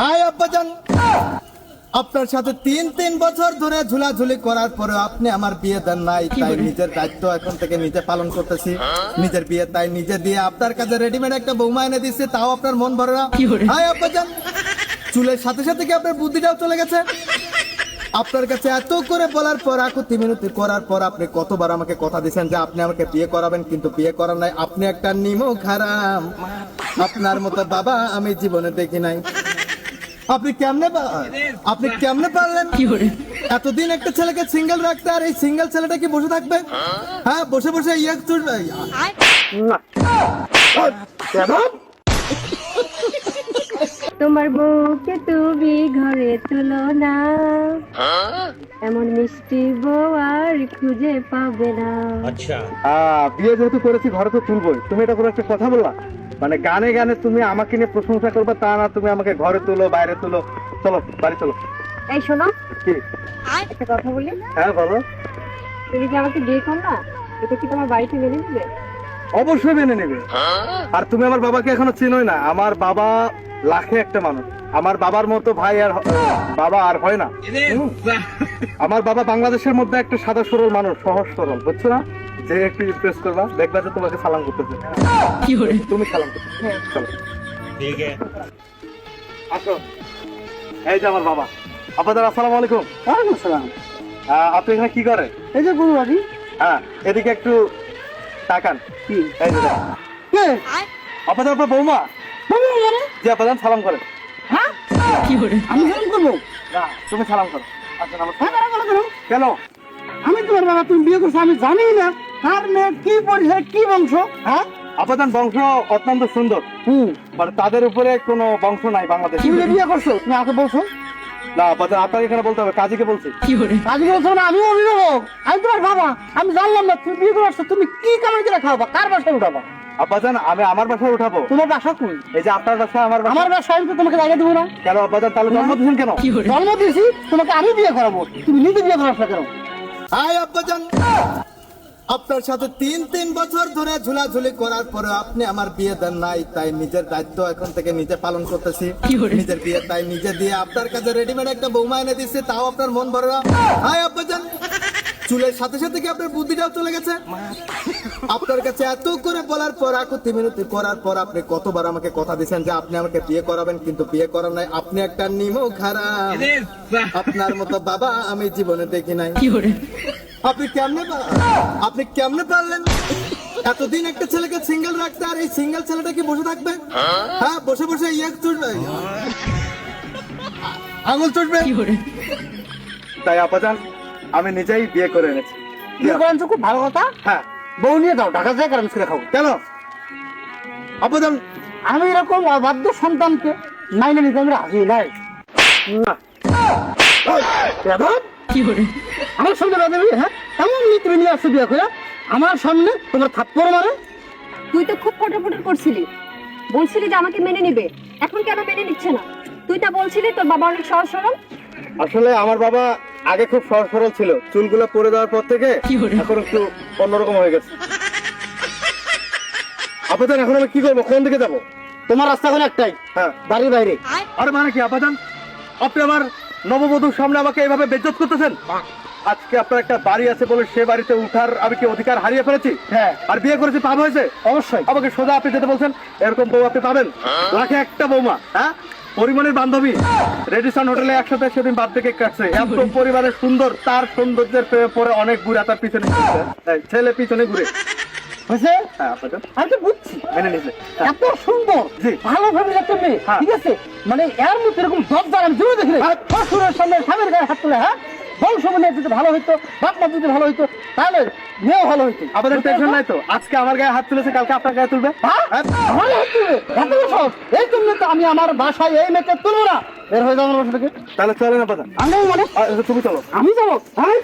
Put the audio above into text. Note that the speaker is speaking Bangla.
আয় আব্বাজান, আপনার সাথে ৩ বছর ধরে ঝুলাঝুলি করার পরে আপনি আমার বিয়ে দেন নাই, তাই নিজের দায়িত্ব এখন থেকে নিজে পালন করতেছি। নিজের বিয়ে তাই নিজে দিয়ে আপনার কাছে রেডিমেড একটা বৌমা এনে দিচ্ছে, তাও আপনার মন ভরে না। আয় আব্বাজান, চুলের সাথে সাথে কি আপনার বুদ্ধিটাও চলে গেছে? আপনার কাছে এত করে বলার পর, আকুতি মিনতি করার পর আপনি কতবার আমাকে কথা দিয়েছেন যে আপনি আমাকে বিয়ে করাবেন, কিন্তু বিয়ে করার নাই। আপনি একটা নিমক হারাম। আপনার মতো বাবা আমি জীবনে দেখি নাই। আপনি কেমনে পারলেন এতদিন একটা ছেলেকে সিঙ্গেল রাখতে? আর এই সিঙ্গেল ছেলেটা কি বসে থাকবে? হ্যাঁ, বসে বসে ইয়ে চুষবে। তোমার বউকে তুমি ঘরে তুলো না, এমন মিষ্টি বউ আর খুঁজে পাবে না। আচ্ছা, বিয়ে যেহেতু করেছি ঘরে তো তুলবই। তুমি এটা কোনো একটা কথা বললা? মানে গানে গানে তুমি আমাকে নিয়ে প্রশংসা করবে তা না, তুমি আমাকে ঘরে তুলো বাইরে তুলো। চলো বাড়ি চলো। এই শোনো, কি? একটা কথা বলি। হ্যাঁ বলো। তুমি যে আমাকে বিয়ে করো না, এটা কি তোমার বাড়িতে মেনে নেবে? অবশ্যই মেনে নেবে। আর তুমি আমার বাবাকে এখনো চিনোই না। আমার বাবা লাখে একটা মানুষ। আমার বাবার মতো ভাই আর বাবা আর হয় না। আমার বাবা বাংলাদেশের মধ্যে একটা সাদা সরল মানুষ, সহজ সরল, বুঝছো না? যে একটু ইমপ্রেস করবা, দেখবা যে তোমাকে সালাম করতেছে। তুমি সালাম করতেছে। চলো ঠিক আছে। আসো, এই যে আমার বাবা। আপনাদের আসসালামু আলাইকুম। ওয়ালাইকুম আসসালাম। আপনি এখানে কি করেন? এই যে বউ বাড়ি। হ্যাঁ, এদিকে একটু তাকান। কি? এই যে দেখেন। কে? আপনাদের আপনার বৌমা বউ মানে? যে আপনাদের সালাম করেন। হ্যাঁ? আমি সালাম করবো? না, তুমি সালাম করো। আচ্ছা, নমস্কার। হ্যাঁ, তারা বলো কেন? কেন? আমি তোমার বাবা, তুমি বিয়ে করছো, আমি জানি না কার মেয়ে, কি পরিচয়, কি বংশ। হ্যাঁ, আপনাদের বংশ অত্যন্ত সুন্দর। মানে তাদের উপরে কোনো বংশ নাই বাংলাদেশে। তুমি যে বিয়ে করছো তুমি আমাকে বলছো? না, আপনাকে এখানে বলতে হবে, কাজীকে বলছি। আজ বলছো না, আমি অভিভাবক, আমি তোমার বাবা। আমি জানলাম না তুমি বিয়ে করছো, তুমি কি কামাই করে খাওয়াবা, কার বাসায় উঠাবা? আব্বাজান, আমি আমার বাসায় উঠাবো। তোমার বাসা কই? এই যে আপনার বাসা, আমার বাসা। আমার বাসায় আমি তো তোমাকে জায়গা দেবো না। কেন আব্বাজান, তাহলে জন্ম দিয়েছেন কেন? জন্ম দিয়েছি তোমাকে, আমি বিয়ে করাবো, তুমি নিজে বিয়ে করাস না কেন? আয় আব্বাজান, আপনার সাথে ৩ বছর ধরে ঝুলাঝুলি করার পরে আপনি আমার বিয়ে দেন নাই, তাই নিজের দায়িত্ব এখন থেকে নিজে পালন করতেছি। নিজের বিয়ে তাই নিজে দিয়ে আপনার কাছে রেডিমেড একটা বৌমা এনে দিচ্ছে, তাও আপনার মন ভরে না। আয় আব্বাজান, চুলের সাথে সাথে কি আপনার বুদ্ধিটাও চলে গেছে? আপনার কাছে এত করে বলার পর, আকুতি মিনতি করার পর আপনি কতবার আমাকে কথা দিয়েছেন যে আপনি আমাকে বিয়ে করাবেন, কিন্তু বিয়ে করার নাই। আপনি একটা নিমক হারাম। আপনার মতো বাবা আমি জীবনে দেখি নাই। আপনি কেমনে পারলেন এতদিন একটা ছেলেকে সিঙ্গেল রাখতে? আর এই সিঙ্গেল ছেলেটা কি বসে থাকবে? হ্যাঁ, বসে বসে ইয়ে চুষবে, আঙুল চুষবে। তাই আপাজান আমি নিজেই বিয়ে করে এনেছি। বিয়ে করেন তো খুব ভালো কথা। হ্যাঁ, বউ নিয়ে যাও, ঢাকা যায় কারণ ছেলে খাবো। কেন আপাজান? আমি এরকম অবাধ্য সন্তানকে মাইনে নিতে আমি রাজি নাই। আমার সামনে বাজাবি? হ্যাঁ, এমন তুমি নিয়ে আসছো বিয়ে করে আমার সামনে, তোমার থাপ্পড় মারে। তুই তো খুব ফটোফটো করছিলি, বলছিলি যে আমাকে মেনে নিবে, এখন কেন মেনে নিচ্ছে না? তুই তা বলছিলি তোর বাবা অনেক সহজ সরল। আসলে আমার বাবা আগে খুব সহজ সরল ছিল, চুলগুলো পরে দেওয়ার পর থেকে এখন একটু অন্যরকম হয়ে গেছে। আপাতত এখন আমি কি করবো, কোন দিকে যাবো? তোমার রাস্তা এখন একটাই, হ্যাঁ, বাড়ির বাইরে। আরে মানে কি আপাতত আপনি আমার নববধূর সামনে আমাকে এইভাবে বেজ্জত করতেছেন? আজকে আপনার একটা বাড়ি আছে বলে সে বাড়িতে উঠার আমি কি অধিকার হারিয়ে ফেলেছি? হ্যাঁ। আর বিয়ে করেছি পাপ হয়েছে? অবশ্যই। আমাকে সোজা আপনি যেতে বলছেন, এরকম বউ আপনি পাবেন? লাখে একটা বৌমা, হ্যাঁ, পরিমণের বান্ধবী, রেডিসন হোটেলে একসাথে সেদিন বার্থডে কেক কাটছে। এত পরিবারের সুন্দর, তার সৌন্দর্যের প্রেমে পরে অনেক ঘুরে তার পিছনে ঘুরছে। ছেলে পিছনে ঘুরে হয়েছে? হ্যাঁ আপাতত আমি তো বুঝছি মেনে নিছে। এত সুন্দর জি। ভালো ফ্যামিলি একটা মেয়ে, হ্যাঁ। ঠিক আছে, মানে এর মধ্যে এরকম দরজার আমি জুড়ে দেখি শ্বশুরের সামনে স্বামীর গায়ে হাত তুলে। হ্যাঁ, বংশ মনে যদি ভালো হইতো, বাপ মা যদি ভালো হইতো, তাহলে মেয়েও ভালো হইতো। আমাদের টেনশন নাই তো, আজকে আমার গায়ে হাত তুলেছে, কালকে আপনার গায়ে তুলবে। হ্যাঁ? আমার গায়ে হাত তুলবে? এত বড় সাহস? এই জন্য তো আমি আমার বাসায় এই মেয়েকে তুলবো না। বের হয়ে যাও আমার বাসা থেকে। তাহলে চলে না পাতা, আমি মানে তুমি চলো। আমি যাবো। হ্যাঁ?